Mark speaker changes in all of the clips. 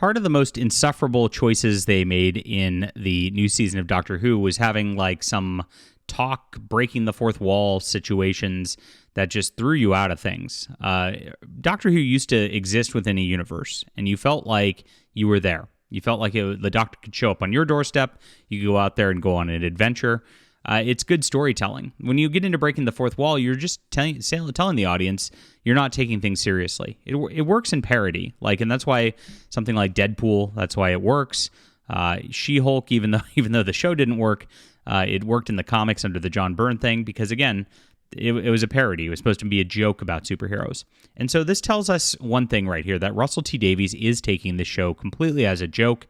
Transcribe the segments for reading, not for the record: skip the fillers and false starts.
Speaker 1: part of the most insufferable choices they made in the new season of Doctor Who was having like some talk breaking the fourth wall situations that just threw you out of things. Doctor Who used to exist within a universe, and you felt like you were there. You felt like the Doctor could show up on your doorstep. You could go out there and go on an adventure. It's good storytelling. When you get into breaking the fourth wall, you're just telling the audience you're not taking things seriously. It works in parody, and that's why something like Deadpool, that's why it works. She-Hulk, even though the show didn't work, it worked in the comics under the John Byrne thing because, again, it was a parody. It was supposed to be a joke about superheroes. And so this tells us one thing right here, that Russell T Davies is taking the show completely as a joke.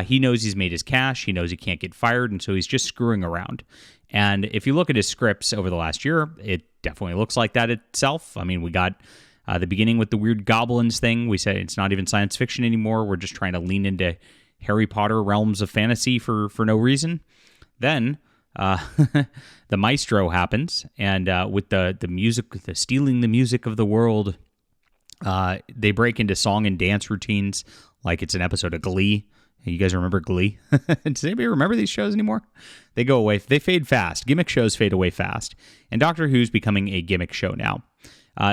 Speaker 1: He knows he's made his cash. He knows he can't get fired, and so he's just screwing around. And if you look at his scripts over the last year, it definitely looks like that itself. I mean, we got the beginning with the weird goblins thing. We said it's not even science fiction anymore. We're just trying to lean into Harry Potter realms of fantasy for no reason. Then the maestro happens, and with the music, the stealing the music of the world, they break into song and dance routines like it's an episode of Glee. You guys remember Glee? Does anybody remember these shows anymore? They go away. They fade fast. Gimmick shows fade away fast. And Doctor Who's becoming a gimmick show now.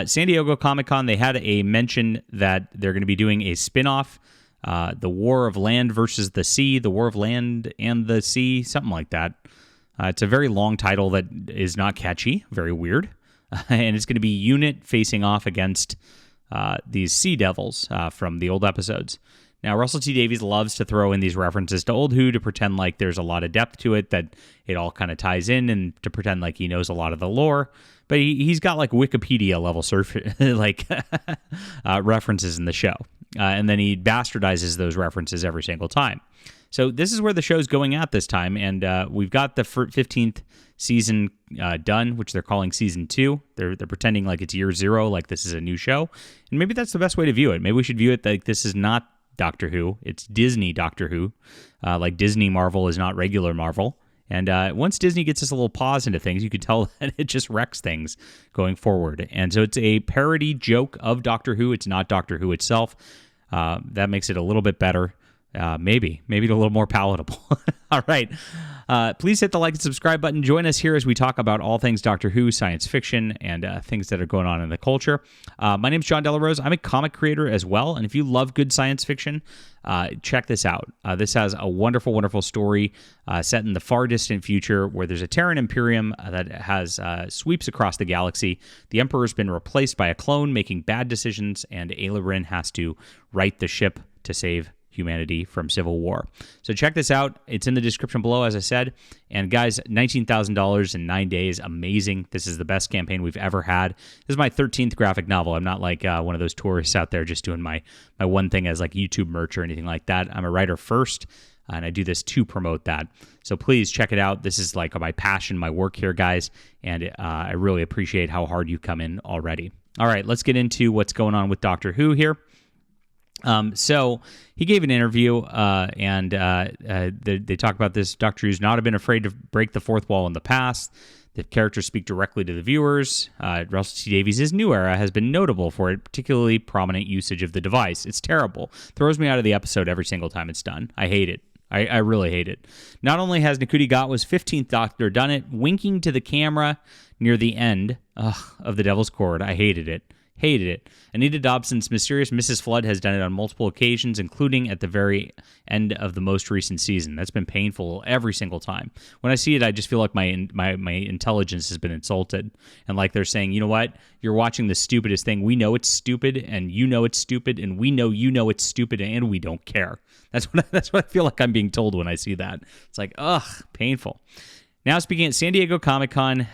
Speaker 1: San Diego Comic-Con, they had a mention that they're going to be doing a spin-off, the War of Land versus the Sea, the War of Land and the Sea, something like that. It's a very long title that is not catchy, very weird. And it's going to be Unit facing off against these Sea Devils from the old episodes. Now, Russell T Davies loves to throw in these references to old Who to pretend like there's a lot of depth to it, that it all kind of ties in, and to pretend like he knows a lot of the lore. But he's got like Wikipedia level references in the show. And then he bastardizes those references every single time. So this is where the show's going at this time, and we've got the 15th season done, which they're calling season 2. They're pretending like it's year 0, like this is a new show, and maybe that's the best way to view it. Maybe we should view it like this is not Doctor Who, it's Disney Doctor Who, like Disney Marvel is not regular Marvel. And once Disney gets us a little pause into things, you could tell that it just wrecks things going forward. And so it's a parody joke of Doctor Who. It's not Doctor Who itself. That makes it a little bit better. Maybe a little more palatable. All right. Please hit the like and subscribe button. Join us here as we talk about all things Doctor Who, science fiction, and things that are going on in the culture. My name's John Delarose. I'm a comic creator as well. And if you love good science fiction, check this out. This has a wonderful, wonderful story set in the far distant future where there's a Terran Imperium that has sweeps across the galaxy. The Emperor's been replaced by a clone making bad decisions, and Ayla Rin has to right the ship to save humanity from civil war. So check this out. It's in the description below, as I said. And guys, $19,000 in 9 days. Amazing. This is the best campaign we've ever had. This is my 13th graphic novel. I'm not like one of those tourists out there just doing my one thing as like YouTube merch or anything like that. I'm a writer first, and I do this to promote that. So please check it out. This is like my passion, my work here, guys. And I really appreciate how hard you come in already. All right, let's get into what's going on with Doctor Who here. So he gave an interview, and they talk about this. Doctor Who's not been afraid to break the fourth wall in the past. The characters speak directly to the viewers. Russell T Davies' new era has been notable for a particularly prominent usage of the device. It's terrible. Throws me out of the episode every single time it's done. I hate it. I really hate it. Not only has Ncuti Gatwa's 15th Doctor done it, winking to the camera near the end of The Devil's Cord. I hated it. Hated it. Anita Dobson's mysterious Mrs. Flood has done it on multiple occasions, including at the very end of the most recent season. That's been painful every single time. When I see it, I just feel like my intelligence has been insulted. And like they're saying, you know what? You're watching the stupidest thing. We know it's stupid, and you know it's stupid, and we know you know it's stupid, and we don't care. That's what I feel like I'm being told when I see that. It's like, painful. Now, speaking at San Diego Comic-Con,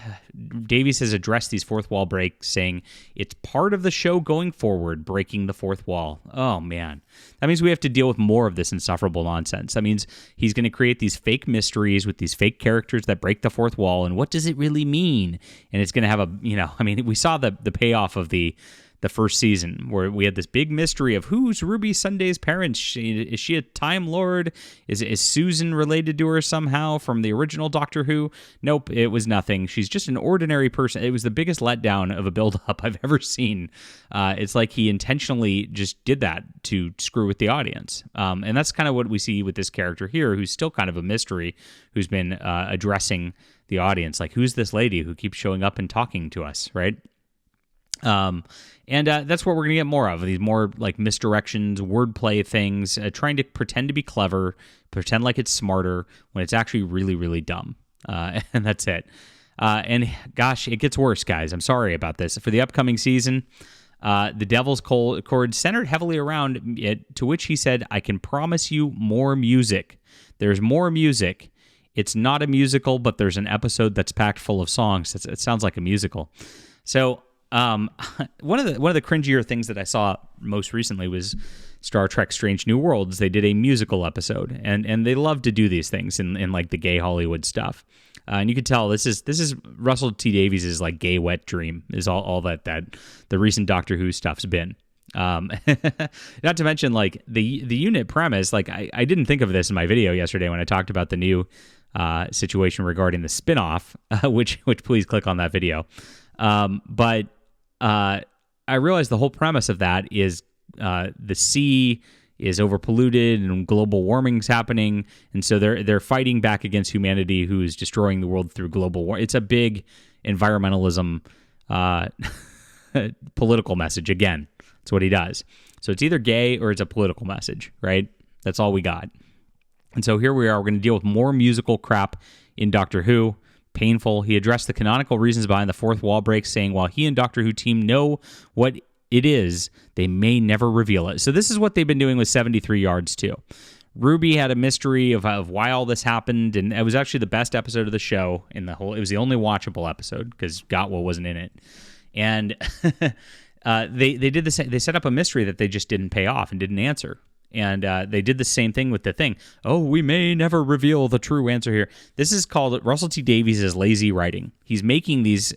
Speaker 1: Davies has addressed these fourth wall breaks, saying it's part of the show going forward, breaking the fourth wall. Oh, man. That means we have to deal with more of this insufferable nonsense. That means he's going to create these fake mysteries with these fake characters that break the fourth wall, and what does it really mean? And it's going to have we saw the payoff of the the first season, where we had this big mystery of who's Ruby Sunday's parents. Is she a Time Lord? Is Susan related to her somehow from the original Doctor Who? Nope, it was nothing. She's just an ordinary person. It was the biggest letdown of a build-up I've ever seen. It's like he intentionally just did that to screw with the audience. And that's kind of what we see with this character here, who's still kind of a mystery, who's been addressing the audience. Like, who's this lady who keeps showing up and talking to us, right? And that's what we're going to get more of, these more like misdirections, wordplay things, trying to pretend to be clever, pretend like it's smarter when it's actually really, really dumb. And that's it. And gosh, it gets worse, guys. I'm sorry about this. For the upcoming season, the Devil's Chord centered heavily around it, to which he said, I can promise you more music. There's more music. It's not a musical, but there's an episode that's packed full of songs. It sounds like a musical. So one of the cringier things that I saw most recently was Star Trek Strange New Worlds. They did a musical episode, and they love to do these things in like the gay Hollywood stuff. And you can tell this is Russell T Davies' like gay wet dream, is all that the recent Doctor Who stuff's been. Not to mention like the unit premise. Like I didn't think of this in my video yesterday when I talked about the new situation regarding the spinoff, which please click on that video. But I realized the whole premise of that is the sea is overpolluted and global warming's happening, and so they're fighting back against humanity, who is destroying the world through global war. It's a big environmentalism political message. Again, that's what he does. So it's either gay or it's a political message, right? That's all we got. And so here we are. We're going to deal with more musical crap in Doctor Who. Painful. He addressed the canonical reasons behind the fourth wall break, saying while he and Doctor Who team know what it is, they may never reveal it. So this is what they've been doing with 73 Yards too. Ruby had a mystery of why all this happened, and it was actually the best episode of the show in the whole. It was the only watchable episode because Gatwa wasn't in it, and they did this. They set up a mystery that they just didn't pay off and didn't answer. And they did the same thing with the thing. Oh, we may never reveal the true answer here. This is called Russell T Davies' lazy writing. He's making these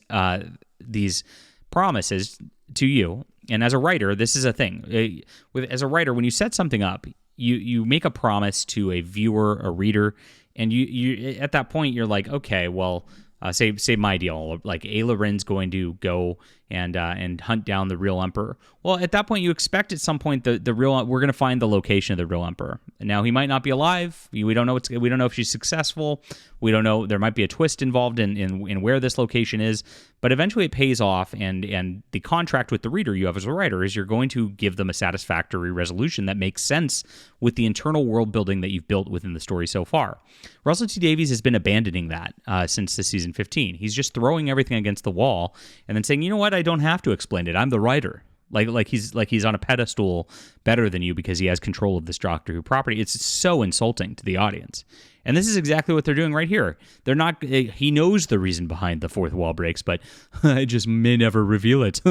Speaker 1: promises to you. And as a writer, this is a thing. As a writer, when you set something up, you make a promise to a viewer, a reader, and you at that point you're like, okay, well, say my deal, like Ayla Wren's going to go and hunt down the real Emperor. Well, at that point, you expect at some point the real we're going to find the location of the real Emperor. And now he might not be alive. We don't know we don't know if she's successful. We don't know. There might be a twist involved in where this location is. But eventually, it pays off. And the contract with the reader you have as a writer is you're going to give them a satisfactory resolution that makes sense with the internal world building that you've built within the story so far. Russell T Davies has been abandoning that since the season 15. He's just throwing everything against the wall and then saying, you know what? I don't have to explain it. I'm the writer. Like he's on a pedestal better than you because he has control of this Doctor Who property. It's so insulting to the audience. And this is exactly what they're doing right here. They're not. He knows the reason behind the fourth wall breaks, but I just may never reveal it.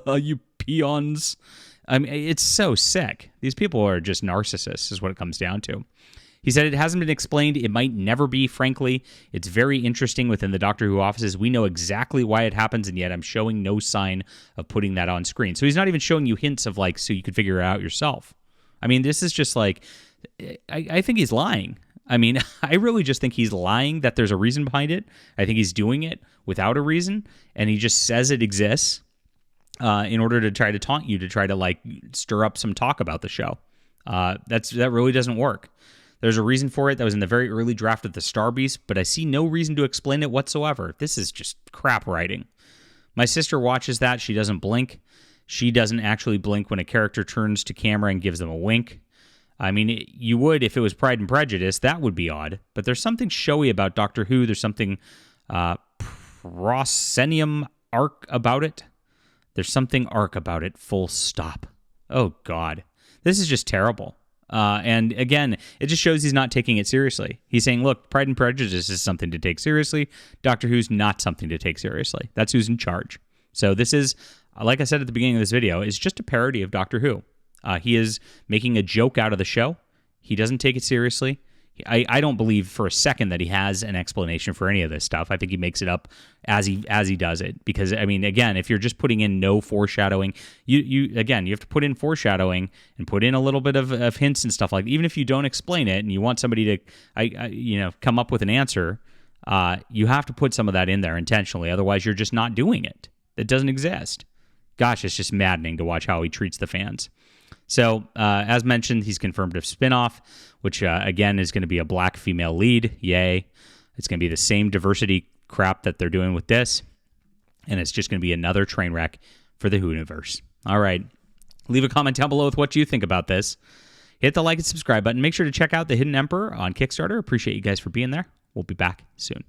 Speaker 1: You peons. I mean, it's so sick. These people are just narcissists, is what it comes down to. He said it hasn't been explained. It might never be, frankly. It's very interesting within the Doctor Who offices. We know exactly why it happens, and yet I'm showing no sign of putting that on screen. So he's not even showing you hints of, like, so you could figure it out yourself. I mean, this is just like, I think he's lying. I mean, I really just think he's lying that there's a reason behind it. I think he's doing it without a reason, and he just says it exists in order to try to taunt you, to try to, like, stir up some talk about the show. That really doesn't work. There's a reason for it that was in the very early draft of the Star Beast, but I see no reason to explain it whatsoever. This is just crap writing. My sister watches that. She doesn't blink. She doesn't actually blink when a character turns to camera and gives them a wink. I mean, you would if it was Pride and Prejudice. That would be odd. But there's something showy about Doctor Who. There's something proscenium arc about it. There's something arc about it, full stop. Oh, God. This is just terrible. And again, it just shows he's not taking it seriously. He's saying, look, Pride and Prejudice is something to take seriously. Doctor Who's not something to take seriously. That's who's in charge. So this is, like I said at the beginning of this video, is just a parody of Doctor Who. He is making a joke out of the show. He doesn't take it seriously. I don't believe for a second that he has an explanation for any of this stuff. I think he makes it up as he does it. Because I mean, again, if you're just putting in no foreshadowing, you have to put in foreshadowing and put in a little bit of hints and stuff like that. Even if you don't explain it and you want somebody to come up with an answer, you have to put some of that in there intentionally. Otherwise, you're just not doing it. It doesn't exist. Gosh, it's just maddening to watch how he treats the fans. So, as mentioned, he's confirmed a spinoff, which, again, is going to be a black female lead. Yay. It's going to be the same diversity crap that they're doing with this. And it's just going to be another train wreck for the Whoniverse. All right. Leave a comment down below with what you think about this. Hit the like and subscribe button. Make sure to check out The Hidden Emperor on Kickstarter. Appreciate you guys for being there. We'll be back soon.